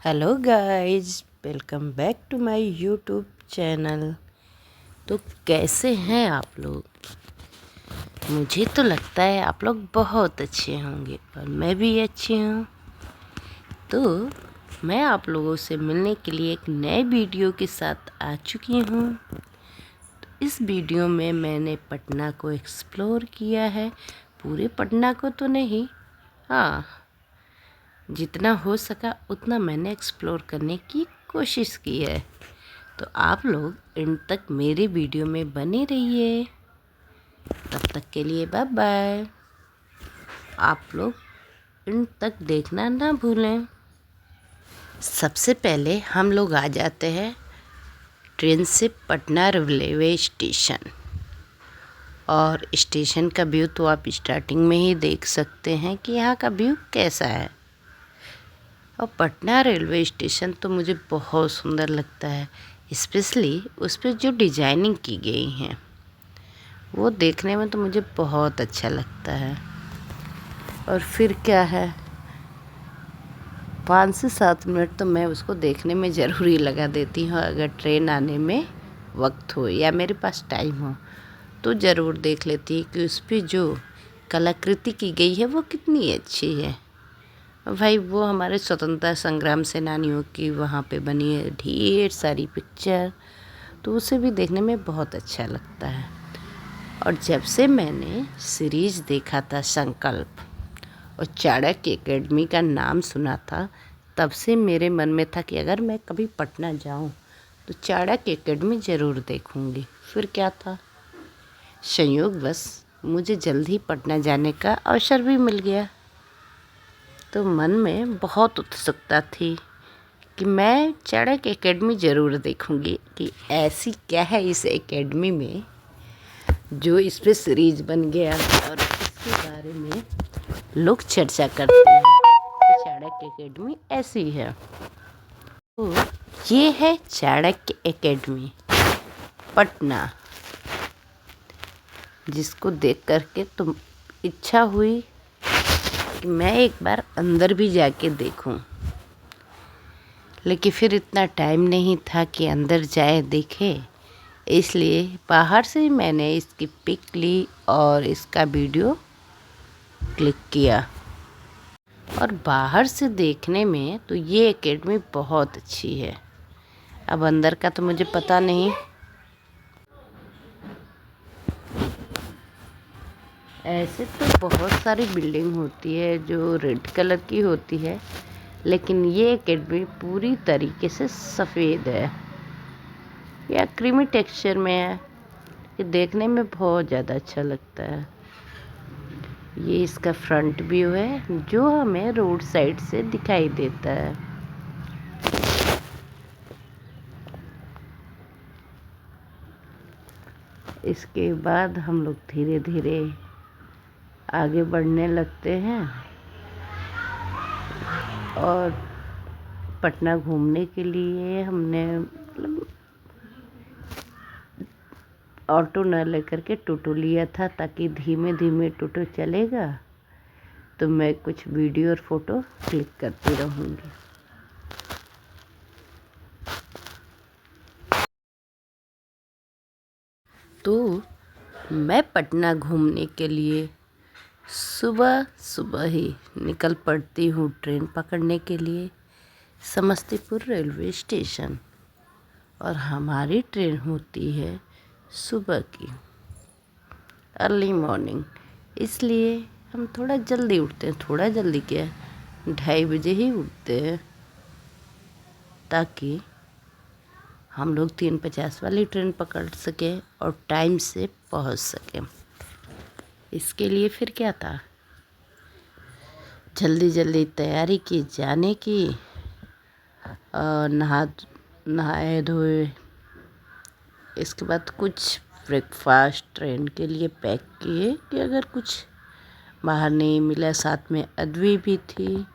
Hello guys, welcome back to my YouTube channel. तो कैसे हैं आप लोग? मुझे तो लगता है आप लोग बहुत अच्छे होंगे और मैं भी अच्छी हूँ। तो मैं आप लोगों से मिलने के लिए एक नए वीडियो के साथ आ चुकी हूँ। तो इस वीडियो में मैंने पटना को एक्सप्लोर किया है। पूरे पटना को तो नहीं, हाँ, जितना हो सका उतना मैंने एक्सप्लोर करने की कोशिश की है। तो आप लोग इन तक मेरे वीडियो में बने रहिए। तब तक के लिए बाय बाय। आप लोग इन तक देखना ना भूलें। सबसे पहले हम लोग आ जाते हैं ट्रेन से पटना रेलवे स्टेशन। और स्टेशन का व्यू तो आप स्टार्टिंग में ही देख सकते हैं कि यहाँ का व्यू कैसा है। और पटना रेलवे स्टेशन तो मुझे बहुत सुंदर लगता है, स्पेशली उस पर जो डिजाइनिंग की गई है वो देखने में तो मुझे बहुत अच्छा लगता है। और फिर क्या है, 5 से 7 मिनट तो मैं उसको देखने में ज़रूर ही लगा देती हूँ। अगर ट्रेन आने में वक्त हो या मेरे पास टाइम हो तो ज़रूर देख लेती हूँ कि उस पर जो कलाकृति की गई है वो कितनी अच्छी है। भाई, वो हमारे स्वतंत्रता संग्राम सेनानियों की वहाँ पे बनी है ढेर सारी पिक्चर, तो उसे भी देखने में बहुत अच्छा लगता है। और जब से मैंने सीरीज़ देखा था संकल्प और चाणक्य एकेडमी का नाम सुना था, तब से मेरे मन में था कि अगर मैं कभी पटना जाऊं तो चाणक्य एकेडमी ज़रूर देखूंगी। फिर क्या था, संयोगवश मुझे जल्द ही पटना जाने का अवसर भी मिल गया। तो मन में बहुत उत्सुकता थी कि मैं चाणक्य एकेडमी ज़रूर देखूंगी कि ऐसी क्या है इस एकेडमी में जो इस पे सीरीज बन गया और इसके बारे में लोग चर्चा करते हैं कि चाणक्य एकेडमी ऐसी है। तो ये है चाणक्य एकेडमी पटना, जिसको देख करके तो इच्छा हुई कि मैं एक बार अंदर भी जाके देखूं। लेकिन फिर इतना टाइम नहीं था कि अंदर जाए देखे, इसलिए बाहर से मैंने इसकी पिक ली और इसका वीडियो क्लिक किया। और बाहर से देखने में तो ये एकेडमी बहुत अच्छी है। अब अंदर का तो मुझे पता नहीं। ऐसे तो बहुत सारी बिल्डिंग होती है जो रेड कलर की होती है, लेकिन ये एकेडमी पूरी तरीके से सफ़ेद है या क्रीमी टेक्सचर में है। ये देखने में बहुत ज़्यादा अच्छा लगता है। ये इसका फ्रंट व्यू है जो हमें रोड साइड से दिखाई देता है। इसके बाद हम लोग धीरे धीरे आगे बढ़ने लगते हैं और पटना घूमने के लिए हमने ऑटो न लेकर के टोटो लिया था, ताकि धीमे धीमे टोटो चलेगा तो मैं कुछ वीडियो और फोटो क्लिक करती रहूँगी। तो मैं पटना घूमने के लिए सुबह सुबह ही निकल पड़ती हूँ ट्रेन पकड़ने के लिए समस्तीपुर रेलवे स्टेशन। और हमारी ट्रेन होती है सुबह की, अर्ली मॉर्निंग, इसलिए हम थोड़ा जल्दी उठते हैं। थोड़ा जल्दी क्या, 2:30 बजे ही उठते हैं, ताकि हम लोग 3:50 वाली ट्रेन पकड़ सकें और टाइम से पहुंच सकें। इसके लिए फिर क्या था, जल्दी जल्दी तैयारी की जाने की, नहाए धोए, इसके बाद कुछ ब्रेकफास्ट ट्रेन के लिए पैक किए कि अगर कुछ बाहर नहीं मिला। साथ में अद्वी भी थी,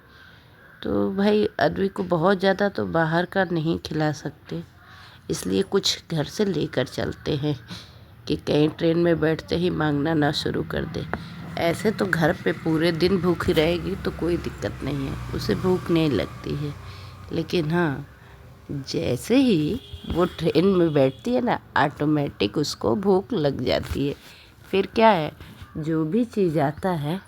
तो भाई अद्वी को बहुत ज़्यादा तो बाहर का नहीं खिला सकते, इसलिए कुछ घर से लेकर चलते हैं कि कहीं ट्रेन में बैठते ही मांगना ना शुरू कर दे। ऐसे तो घर पे पूरे दिन भूखी रहेगी तो कोई दिक्कत नहीं है, उसे भूख नहीं लगती है, लेकिन हाँ, जैसे ही वो ट्रेन में बैठती है ना, ऑटोमेटिक उसको भूख लग जाती है। फिर क्या है, जो भी चीज़ आता है,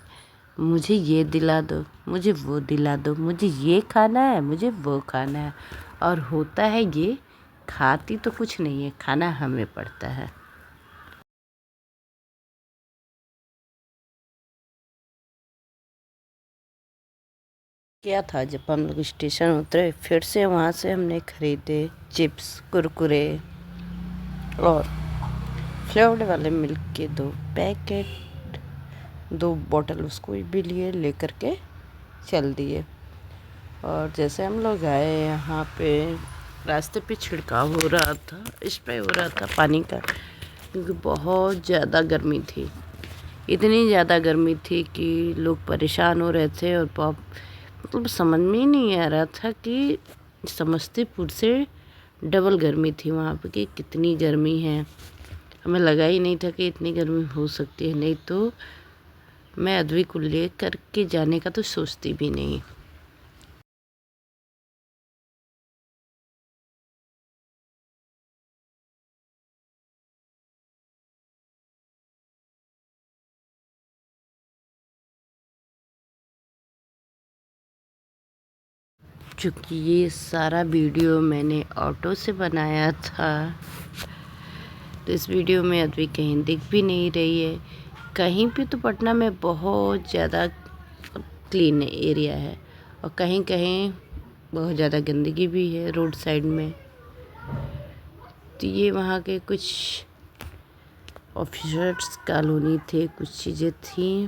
मुझे ये दिला दो, मुझे वो दिला दो, मुझे ये खाना है, मुझे वो खाना है। और होता है ये, खाती तो कुछ नहीं है, खाना हमें पड़ता है। क्या था, जब हम लोग स्टेशन उतरे, फिर से वहाँ से हमने खरीदे चिप्स, कुरकुरे और फ्लेवर्ड वाले मिल्क के 2 पैकेट, 2 बॉटल उसको भी लिए, लेकर के चल दिए। और जैसे हम लोग आए, यहाँ पे रास्ते पे छिड़काव हो रहा था, स्प्रे हो रहा था पानी का, क्योंकि बहुत ज़्यादा गर्मी थी। इतनी ज़्यादा गर्मी थी कि लोग परेशान हो रहे थे। और मतलब समझ में ही नहीं आ रहा था कि समस्तीपुर से डबल गर्मी थी वहाँ पे, कि कितनी गर्मी है। हमें लगा ही नहीं था कि इतनी गर्मी हो सकती है, नहीं तो मैं अद्वी को ले करके जाने का तो सोचती भी नहीं। चूँकि ये सारा वीडियो मैंने ऑटो से बनाया था, तो इस वीडियो में अद्वी कहीं दिख भी नहीं रही है। कहीं पे तो पटना में बहुत ज़्यादा क्लीन एरिया है, और कहीं कहीं बहुत ज़्यादा गंदगी भी है रोड साइड में। तो ये वहाँ के कुछ ऑफिसर्स कॉलोनी थे, कुछ चीज़ें थी,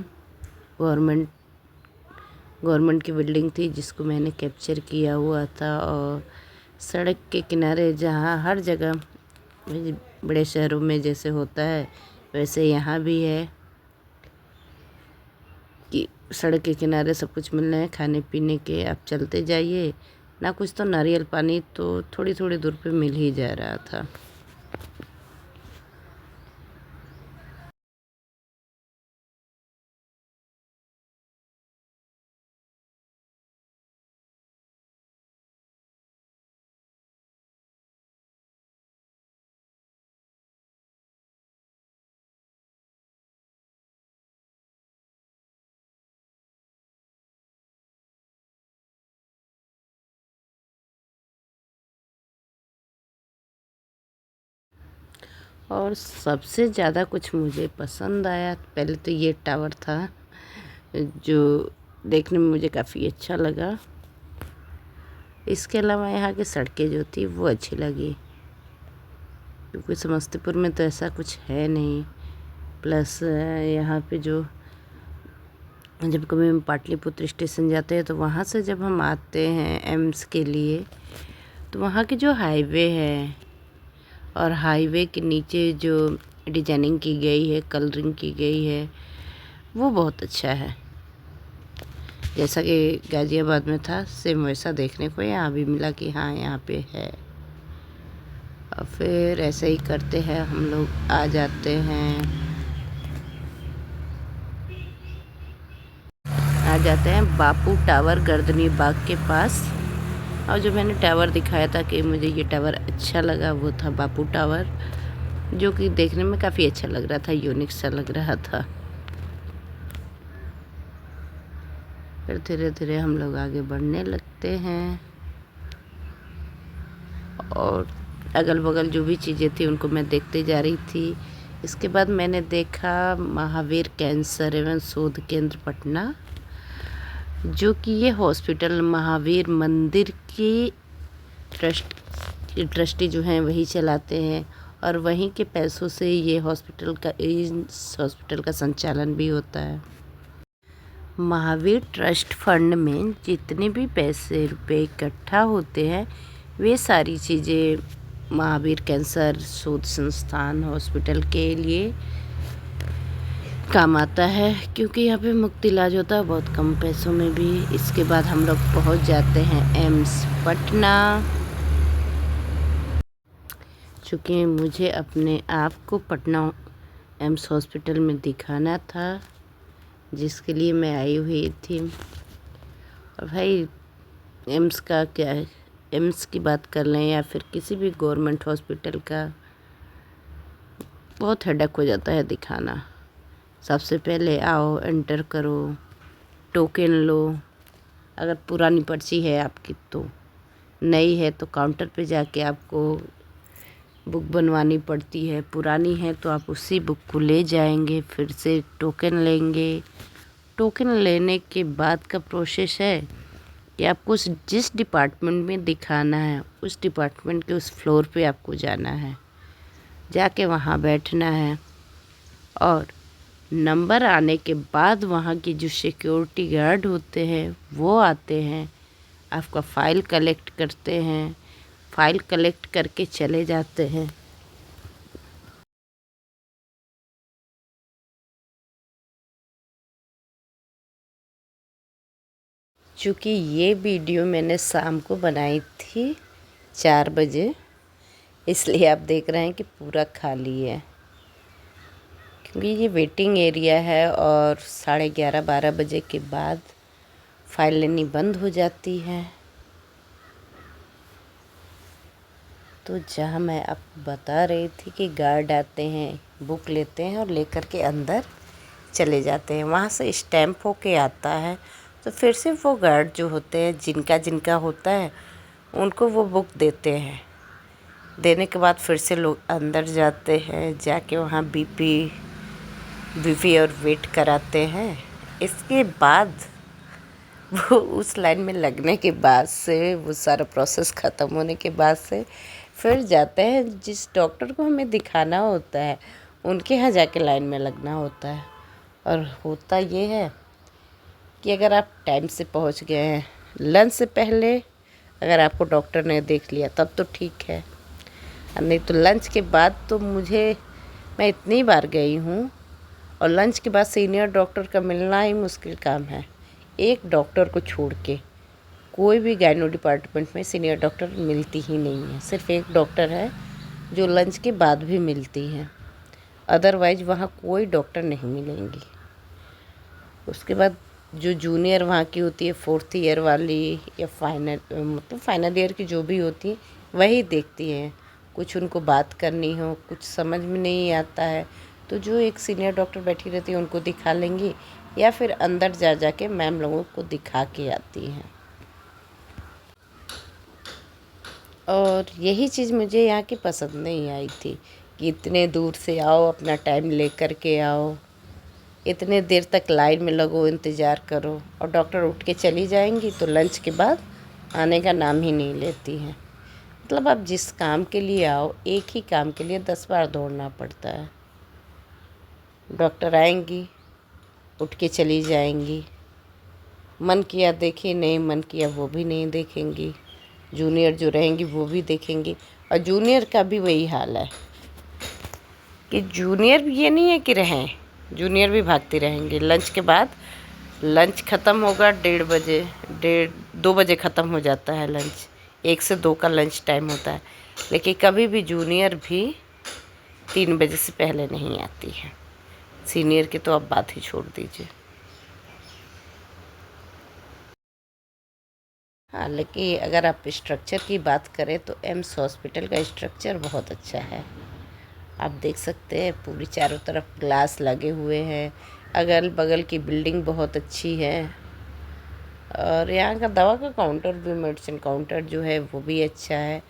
गवर्नमेंट गवर्नमेंट की बिल्डिंग थी, जिसको मैंने कैप्चर किया हुआ था। और सड़क के किनारे, जहाँ हर जगह बड़े शहरों में जैसे होता है, वैसे यहाँ भी है कि सड़क के किनारे सब कुछ मिल रहा है खाने पीने के। आप चलते जाइए, ना कुछ तो नारियल पानी तो थोड़ी थोड़ी दूर पे मिल ही जा रहा था। और सबसे ज़्यादा कुछ मुझे पसंद आया, पहले तो ये टावर था, जो देखने में मुझे काफ़ी अच्छा लगा। इसके अलावा यहाँ की सड़कें जो थी वो अच्छी लगी, क्योंकि समस्तीपुर में तो ऐसा कुछ है नहीं। प्लस यहाँ पे जो, जब कभी हम पाटलिपुत्र स्टेशन जाते हैं, तो वहाँ से जब हम आते हैं एम्स के लिए, तो वहाँ की जो हाईवे है, और हाईवे के नीचे जो डिजाइनिंग की गई है, कलरिंग की गई है, वो बहुत अच्छा है। जैसा कि गाज़ियाबाद में था, सेम वैसा देखने को यहाँ भी मिला कि हाँ, यहाँ पे है। और फिर ऐसे ही करते हैं हम लोग, आ जाते हैं बापू टावर, गर्दनी बाग के पास। और जो मैंने टावर दिखाया था कि मुझे ये टावर अच्छा लगा, वो था बापू टावर, जो कि देखने में काफ़ी अच्छा लग रहा था, यूनिक सा लग रहा था। फिर धीरे धीरे हम लोग आगे बढ़ने लगते हैं, और अगल बगल जो भी चीज़ें थी उनको मैं देखते जा रही थी। इसके बाद मैंने देखा महावीर कैंसर एवं शोध केंद्र पटना, जो कि ये हॉस्पिटल महावीर मंदिर की ट्रस्टी जो हैं वही चलाते हैं, और वहीं के पैसों से ये इस हॉस्पिटल का संचालन भी होता है। महावीर ट्रस्ट फंड में जितने भी पैसे रुपए इकट्ठा होते हैं, वे सारी चीज़ें महावीर कैंसर शोध संस्थान हॉस्पिटल के लिए काम आता है, क्योंकि यहाँ पे मुफ्त इलाज होता है बहुत कम पैसों में भी। इसके बाद हम लोग पहुँच जाते हैं एम्स पटना। चूँकि मुझे अपने आप को पटना एम्स हॉस्पिटल में दिखाना था, जिसके लिए मैं आई हुई थी। और भाई, एम्स का क्या एम्स की बात कर लें या फिर किसी भी गवर्नमेंट हॉस्पिटल का, बहुत हेडेक हो जाता है दिखाना। सबसे पहले आओ, एंटर करो, टोकन लो। अगर पुरानी पर्ची है आपकी तो, नई है तो काउंटर पे जाके आपको बुक बनवानी पड़ती है। पुरानी है तो आप उसी बुक को ले जाएंगे, फिर से टोकन लेंगे। टोकन लेने के बाद का प्रोसेस है कि आपको जिस डिपार्टमेंट में दिखाना है उस डिपार्टमेंट के उस फ्लोर पे आपको जाना है, जाके वहाँ बैठना है। और नंबर आने के बाद वहाँ की जो सिक्योरिटी गार्ड होते हैं वो आते हैं, आपका फ़ाइल कलेक्ट करते हैं, फ़ाइल कलेक्ट करके चले जाते हैं। चूँकि ये वीडियो मैंने शाम को बनाई थी 4 बजे, इसलिए आप देख रहे हैं कि पूरा खाली है, क्योंकि ये वेटिंग एरिया है और 11:30-12 बजे के बाद फ़ाइल लेनी बंद हो जाती है। तो जहाँ मैं आपको बता रही थी कि गार्ड आते हैं, बुक लेते हैं और लेकर के अंदर चले जाते हैं। वहाँ से स्टैम्प होके आता है, तो फिर से वो गार्ड जो होते हैं, जिनका जिनका होता है, उनको वो बुक देते हैं। देने के बाद फिर से लोग अंदर जाते हैं, जाके वहाँ बीपी और वेट कराते हैं। इसके बाद वो उस लाइन में लगने के बाद से, वो सारा प्रोसेस ख़त्म होने के बाद से फिर जाते हैं जिस डॉक्टर को हमें दिखाना होता है उनके यहाँ जाके लाइन में लगना होता है। और होता ये है कि अगर आप टाइम से पहुँच गए हैं, लंच से पहले अगर आपको डॉक्टर ने देख लिया तब तो ठीक है, नहीं तो लंच के बाद तो मैं इतनी बार गई हूँ, और लंच के बाद सीनियर डॉक्टर का मिलना ही मुश्किल काम है। एक डॉक्टर को छोड़ के कोई भी गायनो डिपार्टमेंट में सीनियर डॉक्टर मिलती ही नहीं है। सिर्फ एक डॉक्टर है जो लंच के बाद भी मिलती है, अदरवाइज वहाँ कोई डॉक्टर नहीं मिलेंगी। उसके बाद जो जूनियर वहाँ की होती है, 4th ईयर वाली या फाइनल ईयर की जो भी होती है, वही देखती हैं। कुछ उनको बात करनी हो, कुछ समझ में नहीं आता है, तो जो एक सीनियर डॉक्टर बैठी रहती है उनको दिखा लेंगी, या फिर अंदर जा के मैम लोगों को दिखा के आती हैं। और यही चीज़ मुझे यहाँ की पसंद नहीं आई थी कि इतने दूर से आओ, अपना टाइम ले कर के आओ, इतने देर तक लाइन में लगो, इंतज़ार करो, और डॉक्टर उठ के चली जाएंगी तो लंच के बाद आने का नाम ही नहीं लेती हैं। मतलब आप जिस काम के लिए आओ, एक ही काम के लिए 10 बार दौड़ना पड़ता है। डॉक्टर आएंगी, उठ के चली जाएंगी, मन किया देखी, नहीं मन किया वो भी नहीं देखेंगी। जूनियर जो रहेंगी वो भी देखेंगी, और जूनियर का भी वही हाल है कि जूनियर भी ये नहीं है कि रहें, जूनियर भी भागती रहेंगी। लंच के बाद लंच ख़त्म होगा 1:30 बजे, 2 बजे ख़त्म हो जाता है लंच, 1 से 2 का लंच टाइम होता है, लेकिन कभी भी जूनियर भी 3 बजे से पहले नहीं आती है। सीनियर की तो आप बात ही छोड़ दीजिए। हाँ, लेकिन अगर आप स्ट्रक्चर की बात करें तो एम्स हॉस्पिटल का स्ट्रक्चर बहुत अच्छा है। आप देख सकते हैं पूरी चारों तरफ ग्लास लगे हुए हैं, अगल बगल की बिल्डिंग बहुत अच्छी है, और यहाँ का दवा का काउंटर भी, मेडिसिन काउंटर जो है वो भी अच्छा है।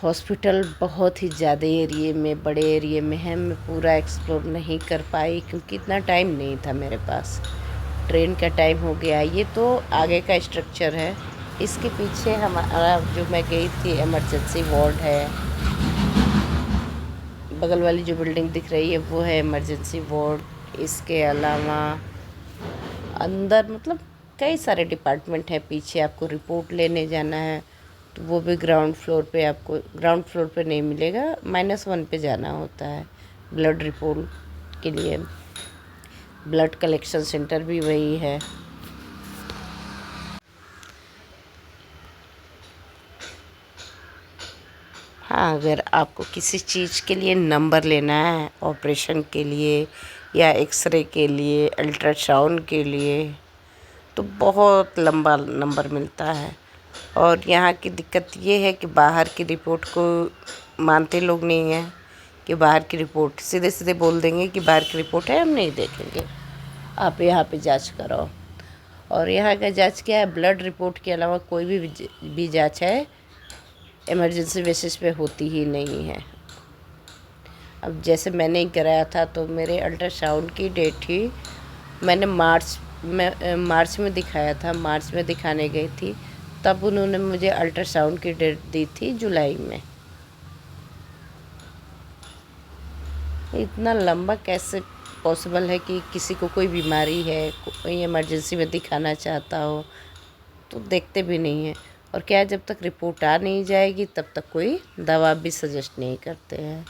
हॉस्पिटल बहुत ही ज़्यादा एरिए में, बड़े एरिए में है। मैं पूरा एक्सप्लोर नहीं कर पाई क्योंकि इतना टाइम नहीं था मेरे पास, ट्रेन का टाइम हो गया। ये तो आगे का स्ट्रक्चर है, इसके पीछे हमारा जो मैं गई थी इमरजेंसी वार्ड है। बगल वाली जो बिल्डिंग दिख रही है वो है इमरजेंसी वार्ड। इसके अलावा अंदर मतलब कई सारे डिपार्टमेंट हैं। पीछे आपको रिपोर्ट लेने जाना है तो वो भी ग्राउंड फ्लोर पे, आपको ग्राउंड फ्लोर पे नहीं मिलेगा, -1 पे जाना होता है ब्लड रिपोर्ट के लिए। ब्लड कलेक्शन सेंटर भी वही है। हाँ, अगर आपको किसी चीज़ के लिए नंबर लेना है, ऑपरेशन के लिए या एक्सरे के लिए, अल्ट्रासाउंड के लिए, तो बहुत लंबा नंबर मिलता है। और यहाँ की दिक्कत ये है कि बाहर की रिपोर्ट को मानते लोग नहीं हैं कि बाहर की रिपोर्ट सीधे सीधे बोल देंगे कि बाहर की रिपोर्ट है, हम नहीं देखेंगे, आप यहाँ पे जांच कराओ। और यहाँ का जांच क्या है, ब्लड रिपोर्ट के अलावा कोई भी जांच है इमरजेंसी बेसिस पे होती ही नहीं है। अब जैसे मैंने ही कराया था तो मेरे अल्ट्रासाउंड की डेट ही मैंने मार्च में दिखाया था, मार्च में दिखाने गई थी, तब उन्होंने मुझे अल्ट्रासाउंड की डेट दी थी जुलाई में। इतना लंबा कैसे पॉसिबल है कि किसी को कोई बीमारी है, कोई इमरजेंसी में दिखाना चाहता हो तो देखते भी नहीं हैं। और क्या, जब तक रिपोर्ट आ नहीं जाएगी तब तक कोई दवा भी सजेस्ट नहीं करते हैं।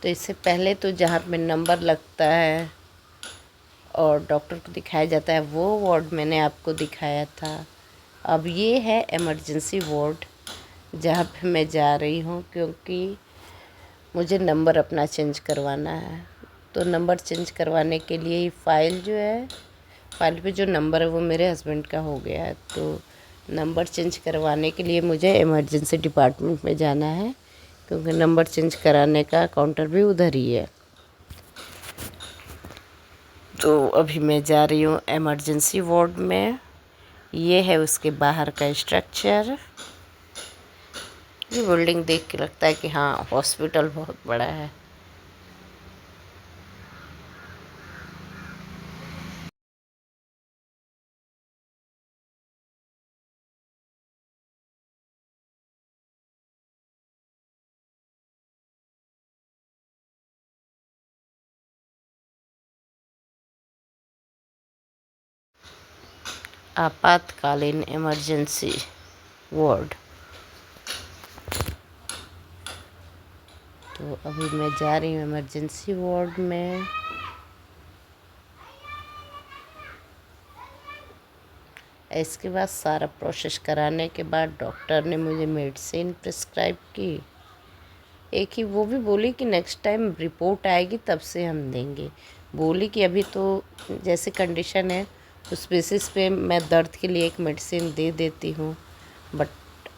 तो इससे पहले तो जहाँ पे नंबर लगता है और डॉक्टर को दिखाया जाता है वो वार्ड मैंने आपको दिखाया था। अब ये है इमरजेंसी वार्ड जहाँ पे मैं जा रही हूँ, क्योंकि मुझे नंबर अपना चेंज करवाना है। तो नंबर चेंज करवाने के लिए ही फ़ाइल जो है, फ़ाइल पे जो नंबर है वो मेरे हस्बैंड का हो गया है, तो नंबर चेंज करवाने के लिए मुझे इमरजेंसी डिपार्टमेंट में जाना है, क्योंकि नंबर चेंज कराने का काउंटर भी उधर ही है। तो अभी मैं जा रही हूँ इमरजेंसी वार्ड में। ये है उसके बाहर का स्ट्रक्चर। ये बिल्डिंग देख के लगता है कि हाँ, हॉस्पिटल बहुत बड़ा है। आपातकालीन इमरजेंसी वार्ड। तो अभी मैं जा रही हूँ इमरजेंसी वार्ड में। इसके बाद सारा प्रोसेस कराने के बाद डॉक्टर ने मुझे मेडिसिन प्रिस्क्राइब की। एक ही वो भी बोली कि नेक्स्ट टाइम रिपोर्ट आएगी तब से हम देंगे। बोली कि अभी तो जैसे कंडीशन है उस बेसिस पे मैं दर्द के लिए एक मेडिसिन दे देती हूँ, बट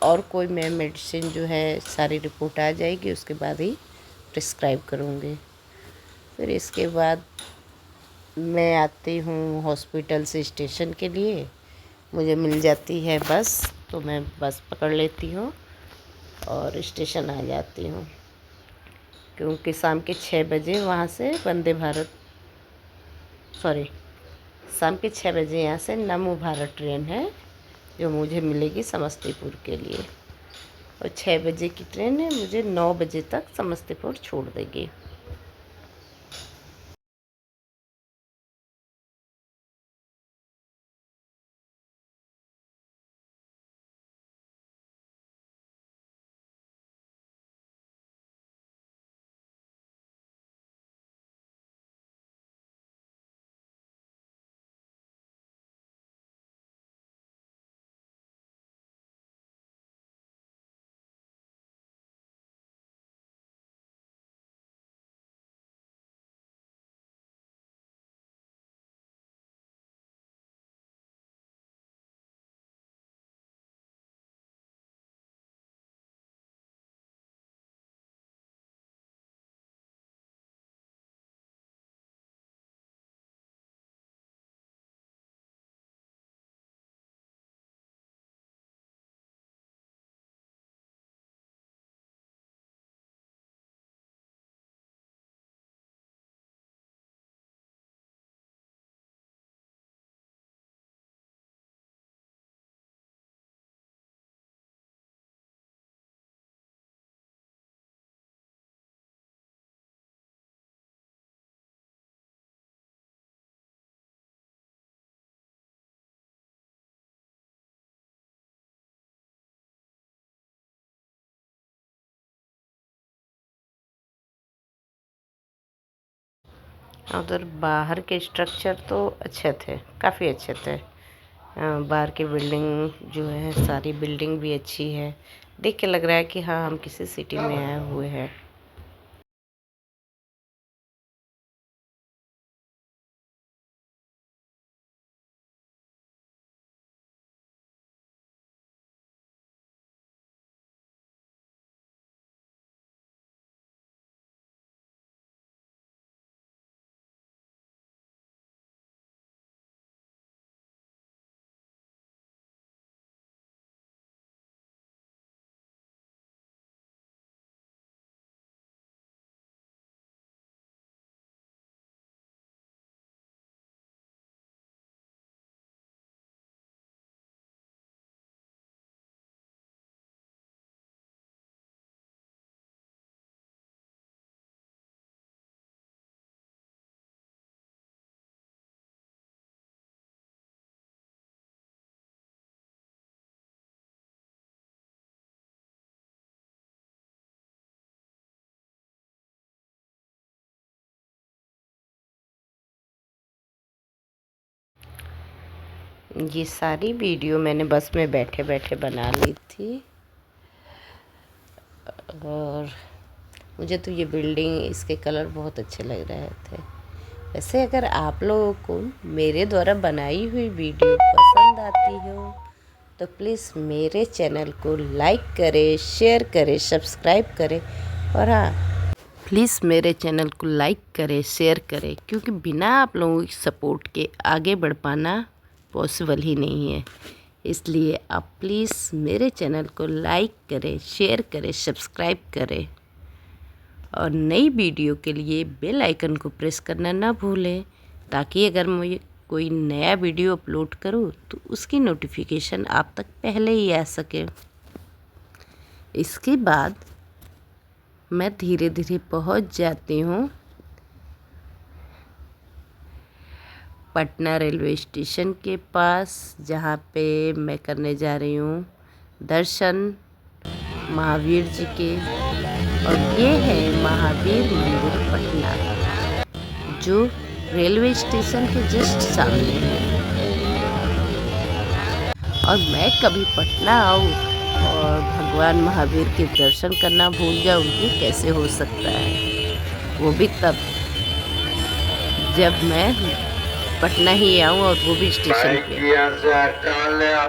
और कोई मैं मेडिसिन जो है सारी रिपोर्ट आ जाएगी उसके बाद ही प्रिस्क्राइब करूँगी। फिर इसके बाद मैं आती हूँ हॉस्पिटल से स्टेशन के लिए। मुझे मिल जाती है बस, तो मैं बस पकड़ लेती हूँ और स्टेशन आ जाती हूँ, क्योंकि शाम के 6 बजे वहाँ से शाम के 6 बजे यहाँ से नमो भारत ट्रेन है जो मुझे मिलेगी समस्तीपुर के लिए। और 6 बजे की ट्रेन है, मुझे 9 बजे तक समस्तीपुर छोड़ देगी। उधर बाहर के स्ट्रक्चर तो अच्छे थे, काफ़ी अच्छे थे। बाहर की बिल्डिंग जो है, सारी बिल्डिंग भी अच्छी है। देख के लग रहा है कि हाँ, हम किसी सिटी में आए हुए हैं। ये सारी वीडियो मैंने बस में बैठे बैठे बना ली थी। और मुझे तो ये बिल्डिंग, इसके कलर बहुत अच्छे लग रहे थे। वैसे अगर आप लोगों को मेरे द्वारा बनाई हुई वीडियो पसंद आती हो तो प्लीज़ मेरे चैनल को लाइक करें, शेयर करें, सब्सक्राइब करें। और हाँ, प्लीज़ मेरे चैनल को लाइक करें, शेयर करें, क्योंकि बिना आप लोगों की सपोर्ट के आगे बढ़ पाना पॉसिबल ही नहीं है। इसलिए आप प्लीज़ मेरे चैनल को लाइक करें, शेयर करें, सब्सक्राइब करें और नई वीडियो के लिए बेल आइकन को प्रेस करना ना भूलें, ताकि अगर मैं कोई नया वीडियो अपलोड करूँ तो उसकी नोटिफिकेशन आप तक पहले ही आ सके। इसके बाद मैं धीरे धीरे पहुंच जाती हूँ पटना रेलवे स्टेशन के पास, जहाँ पे मैं करने जा रही हूँ दर्शन महावीर जी के। और ये है महावीर मंदिर पटना, जो रेलवे स्टेशन के जस्ट सामने है। और मैं कभी पटना आऊँ और भगवान महावीर के दर्शन करना भूल जाऊँ, ये कैसे हो सकता है? वो भी तब जब मैं पटना ही आऊँ, और वो भी स्टेशन पे।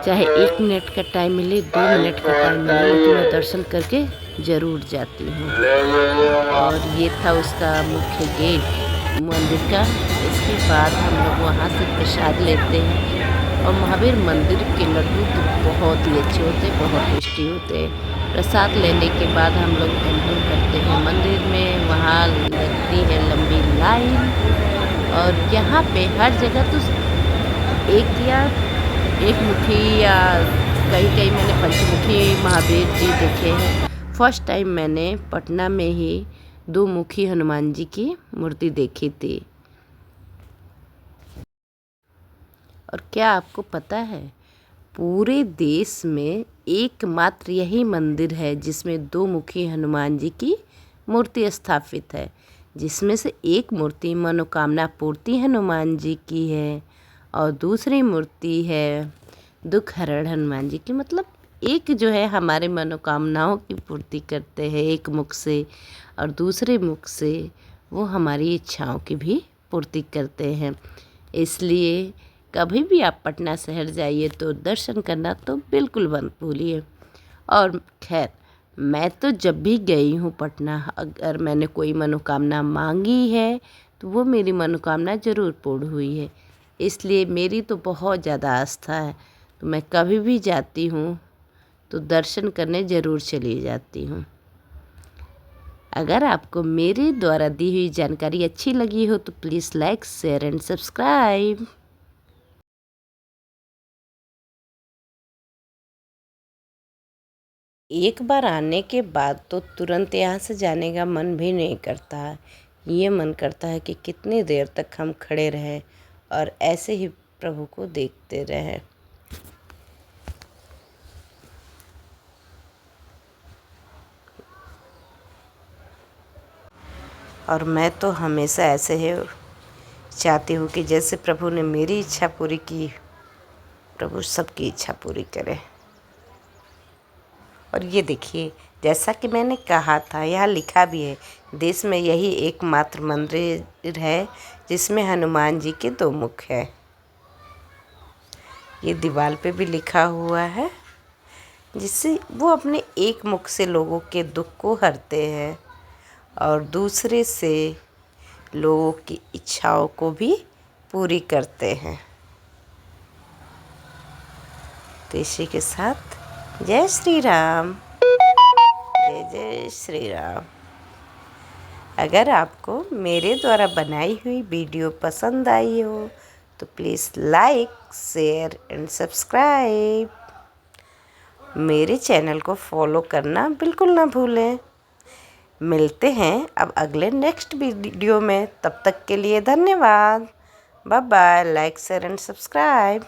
चाहे 1 मिनट का टाइम मिले, 2 मिनट का टाइम मिले, लेकिन मैं दर्शन करके ज़रूर जाती हूँ। और ये था उसका मुख्य गेट मंदिर का। इसके बाद हम लोग वहाँ से प्रसाद लेते हैं। और महावीर मंदिर के लड्डू तो बहुत ही अच्छे होते हैं, बहुत टेस्टी होते हैं। प्रसाद लेने के बाद हम लोग एंटर करते हैं मंदिर में। वहाँ लगती है लंबी लाइन, और यहाँ पे हर जगह तो एक मुखी या कहीं मैंने पंचमुखी महावीर जी देखे हैं। फर्स्ट टाइम मैंने पटना में ही 2 मुखी हनुमान जी की मूर्ति देखी थी। और क्या आपको पता है, पूरे देश में एकमात्र यही मंदिर है जिसमें 2 मुखी हनुमान जी की मूर्ति स्थापित है, जिसमें से एक मूर्ति मनोकामना पूर्ति हनुमान जी की है और दूसरी मूर्ति है दुख हरण हनुमान जी की। मतलब एक जो है हमारे मनोकामनाओं की पूर्ति करते हैं एक मुख से, और दूसरे मुख से वो हमारी इच्छाओं की भी पूर्ति करते हैं। इसलिए कभी भी आप पटना शहर जाइए तो दर्शन करना तो बिल्कुल मत भूलिए। और खैर, मैं तो जब भी गई हूँ पटना, अगर मैंने कोई मनोकामना मांगी है तो वो मेरी मनोकामना ज़रूर पूर्ण हुई है। इसलिए मेरी तो बहुत ज़्यादा आस्था है, तो मैं कभी भी जाती हूँ तो दर्शन करने ज़रूर चली जाती हूँ। अगर आपको मेरे द्वारा दी हुई जानकारी अच्छी लगी हो तो please like, share and subscribe. एक बार आने के बाद तो तुरंत यहाँ से जाने का मन भी नहीं करता है। ये मन करता है कि कितनी देर तक हम खड़े रहें और ऐसे ही प्रभु को देखते रहें। और मैं तो हमेशा ऐसे ही चाहती हूँ कि जैसे प्रभु ने मेरी इच्छा पूरी की, प्रभु सबकी इच्छा पूरी करे। और ये देखिए, जैसा कि मैंने कहा था, यहाँ लिखा भी है, देश में यही एकमात्र मंदिर है जिसमें हनुमान जी के 2 मुख हैं। ये दीवार पे भी लिखा हुआ है, जिससे वो अपने एक मुख से लोगों के दुख को हरते हैं और दूसरे से लोगों की इच्छाओं को भी पूरी करते हैं। तो इसी के साथ जय श्री राम, जय जय श्री राम। अगर आपको मेरे द्वारा बनाई हुई वीडियो पसंद आई हो तो please like, share and subscribe. मेरे चैनल को फॉलो करना बिल्कुल ना भूलें। मिलते हैं अब अगले नेक्स्ट वीडियो में। तब तक के लिए धन्यवाद। Bye bye. Like, share and subscribe.